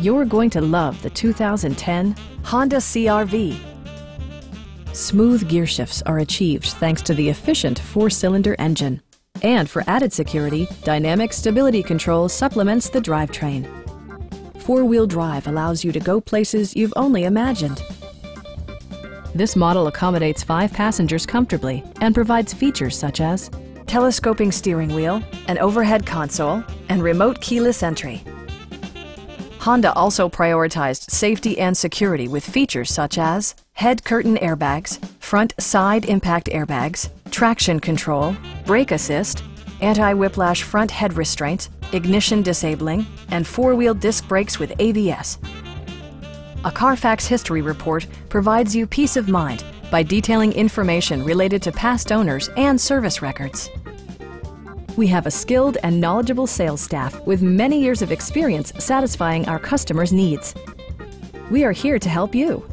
You're going to love the 2010 Honda CR-V. Smooth gear shifts are achieved thanks to the efficient 4-cylinder engine. And for added security, dynamic stability control supplements the drivetrain. 4-wheel drive allows you to go places you've only imagined. This model accommodates 5 passengers comfortably and provides features such as telescoping steering wheel, an overhead console, and remote keyless entry. Honda also prioritized safety and security with features such as head curtain airbags, front side impact airbags, traction control, brake assist, anti-whiplash front head restraints, ignition disabling, and 4-wheel disc brakes with ABS. A Carfax history report provides you peace of mind by detailing information related to past owners and service records. We have a skilled and knowledgeable sales staff with many years of experience satisfying our customers' needs. We are here to help you.